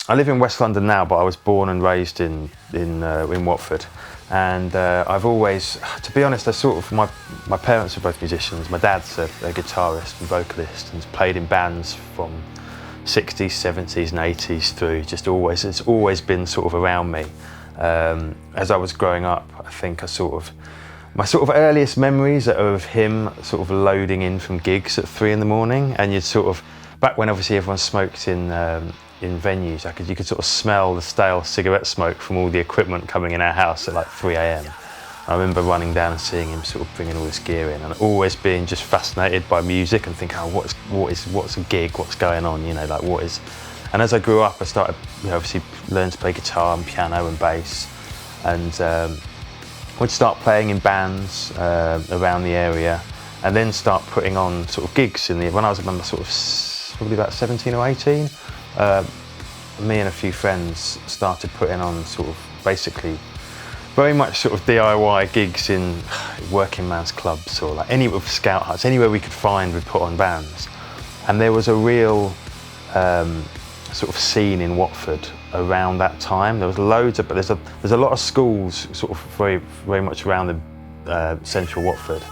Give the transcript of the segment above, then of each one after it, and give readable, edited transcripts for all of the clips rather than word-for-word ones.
I live in West London now, but I was born and raised in Watford. And I've always, to be honest, my parents are both musicians. My dad's a guitarist and vocalist and has played in bands from 60s, 70s and 80s through. It's always been sort of around me. As I was growing up, I think my earliest memories are of him sort of loading in from gigs at 3 in the morning, and back when obviously everyone smoked in venues, you could sort of smell the stale cigarette smoke from all the equipment coming in our house at like 3 a.m. I remember running down and seeing him sort of bringing all this gear in, and always being just fascinated by music and thinking, oh, what's a gig? What's going on? You know, like what is? And as I grew up, I started, obviously learned to play guitar and piano and bass, and would start playing in bands around the area, and then start putting on sort of gigs when I was probably about 17 or 18. Me and a few friends started putting on sort of basically very much sort of DIY gigs in working man's clubs or like any of scout huts, anywhere we could find we'd put on bands. And there was a real sort of scene in Watford around that time. There was loads of, but there's a lot of schools sort of very, very much around the central Watford.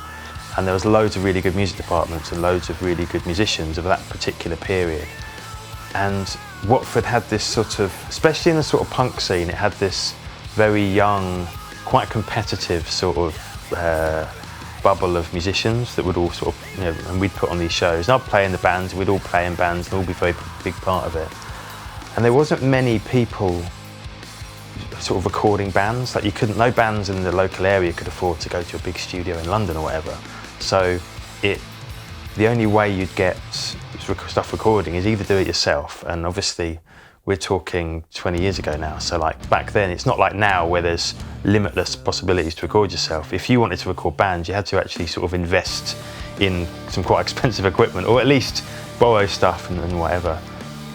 And there was loads of really good music departments and loads of really good musicians of that particular period. And Watford had this sort of, especially in the sort of punk scene, it had this very young, quite competitive sort of bubble of musicians that would all sort of, and we'd put on these shows. And I'd play in the bands, we'd all play in bands and all be a very big part of it. And there wasn't many people sort of recording bands. Like no bands in the local area could afford to go to a big studio in London or whatever. So the only way you'd get stuff recording is either do it yourself, and obviously we're talking 20 years ago now, so like back then it's not like now where there's limitless possibilities to record yourself. If you wanted to record bands, you had to actually sort of invest in some quite expensive equipment, or at least borrow stuff and whatever.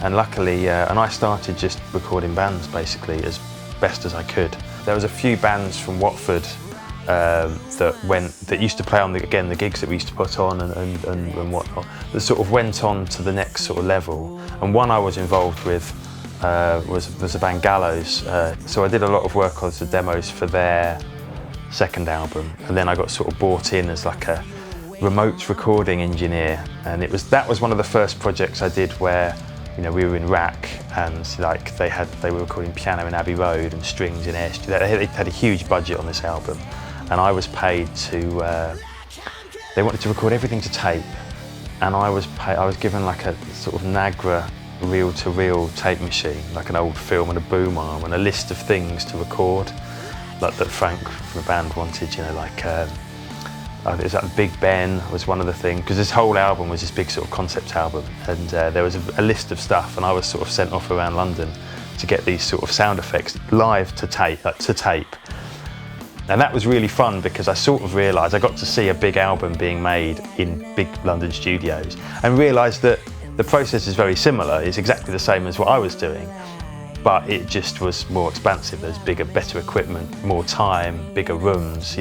And luckily, and I started just recording bands basically as best as I could. There was a few bands from Watford that used to play on the gigs that we used to put on and whatnot, that sort of went on to the next sort of level. And one I was involved with was the band Gallows. So I did a lot of work on the demos for their second album, and then I got sort of brought in as like a remote recording engineer. And that was one of the first projects I did where we were in Rack, and like they were recording piano in Abbey Road and strings in Ash. They had a huge budget on this album, and I was paid to. They wanted to record everything to tape, and I was given like a sort of Nagra reel-to-reel tape machine, like an old film and a boom arm, and a list of things to record, like that Frank from the band wanted. It was like Big Ben was one of the things, because this whole album was this big sort of concept album, and there was a list of stuff, and I was sort of sent off around London to get these sort of sound effects live to tape, And that was really fun because I sort of realised I got to see a big album being made in big London studios, and realised that the process is very similar. It's exactly the same as what I was doing, but it just was more expansive. There's bigger, better equipment, more time, bigger rooms,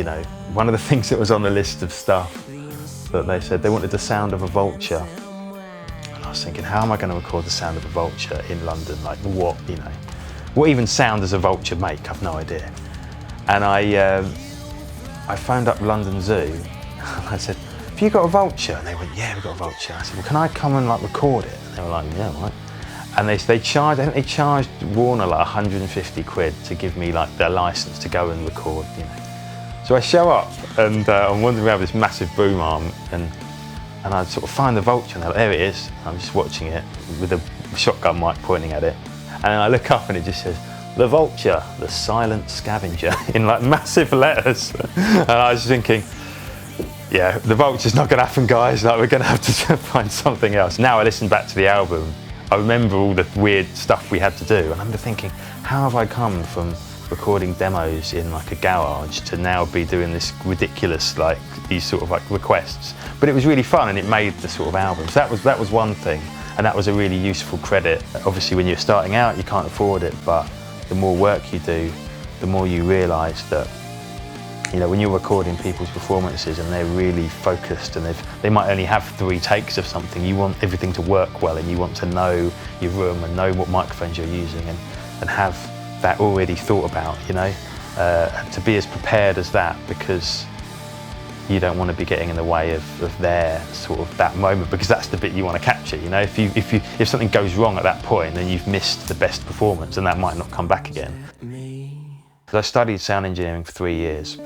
One of the things that was on the list of stuff that they said, they wanted the sound of a vulture. And I was thinking, how am I going to record the sound of a vulture in London? Like what, What even sound does a vulture make? I've no idea. And I phoned up London Zoo and I said, have you got a vulture? And they went, yeah, we've got a vulture. I said, well, can I come and like record it? And they were like, yeah, right. And I think they charged Warner like 150 quid to give me like their license to go and record, So I show up and I'm wandering around with this massive boom arm, and I sort of find the vulture, and they're like, there it is. I'm just watching it with a shotgun mic pointing at it. And then I look up and it just says, the vulture, the silent scavenger, in like massive letters. And I was thinking, yeah, the vulture's not gonna happen, guys. Like we're gonna have to find something else. Now I listen back to the album, I remember all the weird stuff we had to do, and I remember thinking, how have I come from recording demos in like a garage to now be doing this ridiculous, like these sort of like requests? But it was really fun, and it made the sort of album. So that was one thing, and that was a really useful credit. Obviously when you're starting out, you can't afford it, but the more work you do, the more you realise that you know, when you're recording people's performances and they're really focused and they might only have 3 takes of something, you want everything to work well and you want to know your room and know what microphones you're using and have that already thought about, you know, to be as prepared as that, because you don't want to be getting in the way of their sort of that moment, because that's the bit you want to capture, you know. If something goes wrong at that point, then you've missed the best performance and that might not come back again. I studied sound engineering for 3 years,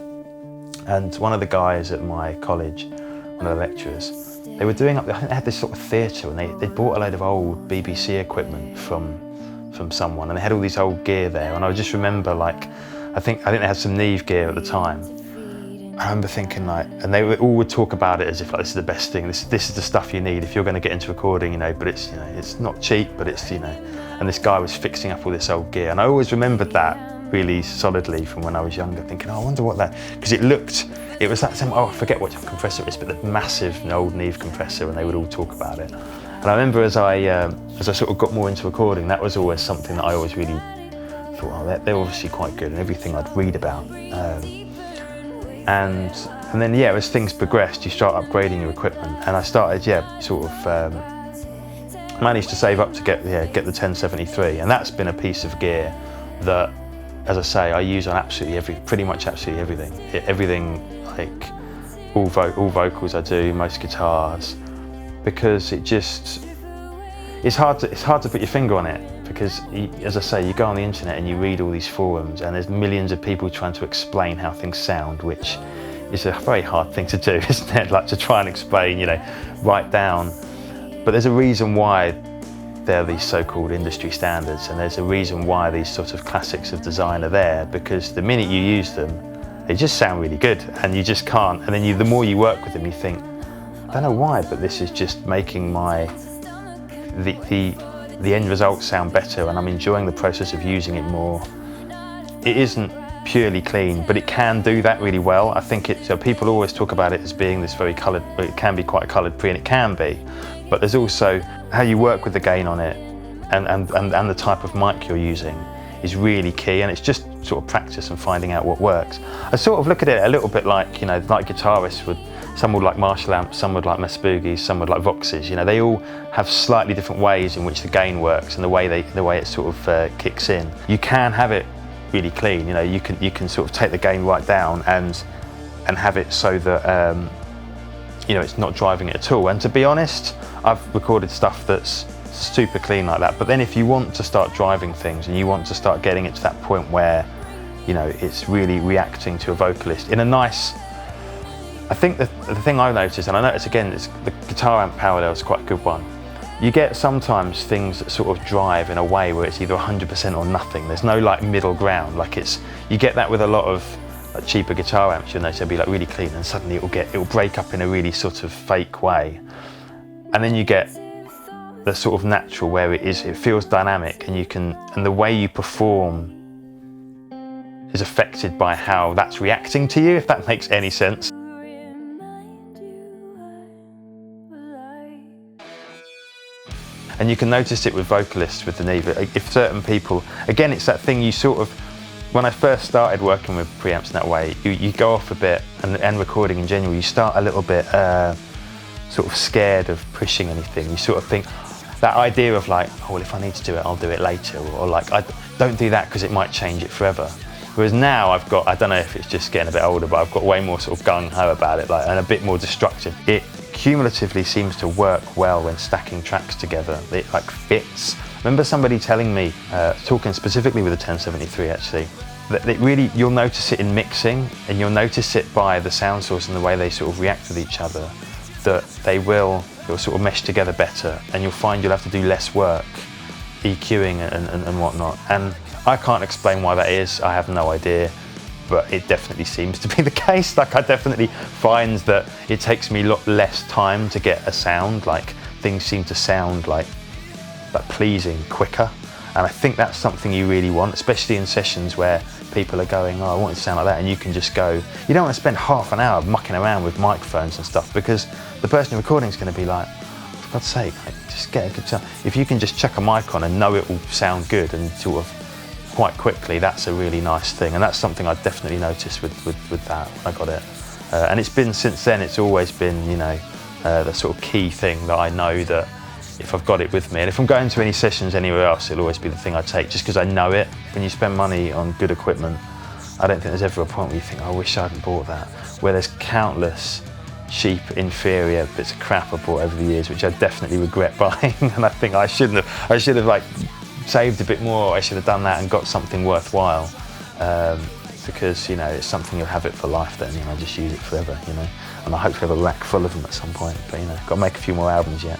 and one of the guys at my college, one of the lecturers, they were doing up, I think they had this sort of theatre, and they bought a load of old BBC equipment from someone, and they had all this old gear there, and I just remember, like, I think they had some Neve gear at the time. I remember thinking, like, and they all would talk about it as if, like, this is the best thing, this is the stuff you need if you're going to get into recording, you know, but it's, you know, it's not cheap, but it's, you know, and this guy was fixing up all this old gear, and I always remembered that really solidly from when I was younger, thinking, oh, I wonder what that, because it was that same, oh, I forget what compressor it is, but the massive old Neve compressor, and they would all talk about it. And I remember as I sort of got more into recording, that was always something that I always really thought, oh, they're obviously quite good, and everything I'd read about. And then, yeah, as things progressed, you start upgrading your equipment, and I started, sort of managed to save up to get the 1073, and that's been a piece of gear that, as I say, I use on pretty much absolutely everything. Everything, like all vocals I do, most guitars, because it's hard to put your finger on it. Because, as I say, you go on the internet and you read all these forums, and there's millions of people trying to explain how things sound, which is a very hard thing to do, isn't it? Like, to try and explain, you know, write down. But there's a reason why they're these so-called industry standards, and there's a reason why these sort of classics of design are there, because the minute you use them, they just sound really good, and you just can't. And then the more you work with them, you think, I don't know why, but this is just making the end results sound better, and I'm enjoying the process of using it more. It isn't purely clean, but it can do that really well. I think so people always talk about it as being this very coloured, but it can be quite a coloured pre, and it can be. But there's also how you work with the gain on it, and the type of mic you're using is really key, and it's just sort of practice and finding out what works. I sort of look at it a little bit like, you know, like guitarists would. Some would like Marshall amps, some would like Mess Boogies, some would like Voxes. You know, they all have slightly different ways in which the gain works and the way it sort of kicks in. You can have it really clean. You know, you can sort of take the gain right down and have it so that you know, it's not driving it at all. And to be honest, I've recorded stuff that's super clean like that. But then if you want to start driving things and you want to start getting it to that point where, you know, it's really reacting to a vocalist in a nice. I think the thing I've noticed, and I notice again, is the guitar amp parallel is quite a good one. You get sometimes things that sort of drive in a way where it's either 100% or nothing. There's no like middle ground. Like you get that with a lot of like cheaper guitar amps. You'll notice they'll be like really clean, and suddenly it'll break up in a really sort of fake way. And then you get the sort of natural where it feels dynamic, and the way you perform is affected by how that's reacting to you, if that makes any sense. And you can notice it with vocalists with the Neve. If certain people, again, it's that thing you sort of, when I first started working with preamps in that way, you go off a bit, and recording in general, you start a little bit sort of scared of pushing anything. You sort of think, that idea of like, oh, well, if I need to do it, I'll do it later, or like, I don't do that because it might change it forever. Whereas now I've got, I don't know if it's just getting a bit older, but I've got way more sort of gung-ho about it, like, and a bit more destructive. It cumulatively seems to work well when stacking tracks together. It like fits. I remember somebody telling me, talking specifically with the 1073 actually, that it really, you'll notice it in mixing, and you'll notice it by the sound source and the way they sort of react with each other, that they'll sort of mesh together better, and you'll find you'll have to do less work EQing and whatnot. And I can't explain why that is, I have no idea, but it definitely seems to be the case. Like, I definitely find that it takes me a lot less time to get a sound, like things seem to sound like pleasing quicker. And I think that's something you really want, especially in sessions where people are going, oh, I want it to sound like that, and you can just go, you don't want to spend half an hour mucking around with microphones and stuff, because the person recording is going to be like, for God's sake, like, just get a good sound. If you can just chuck a mic on and know it will sound good and sort of quite quickly, that's a really nice thing, and that's something I definitely noticed with that when I got it. And it's been since then, it's always been, you know, the sort of key thing that I know that if I've got it with me, and if I'm going to any sessions anywhere else, it'll always be the thing I take, just because I know it. When you spend money on good equipment, I don't think there's ever a point where you think, I wish I hadn't bought that. Where there's countless cheap, inferior bits of crap I bought over the years, which I definitely regret buying, and I think I should have like saved a bit more. I should have done that and got something worthwhile, because, you know, it's something you'll have it for life then, you know, just use it forever, you know. And I hope to have a rack full of them at some point, but, you know, got to make a few more albums yet.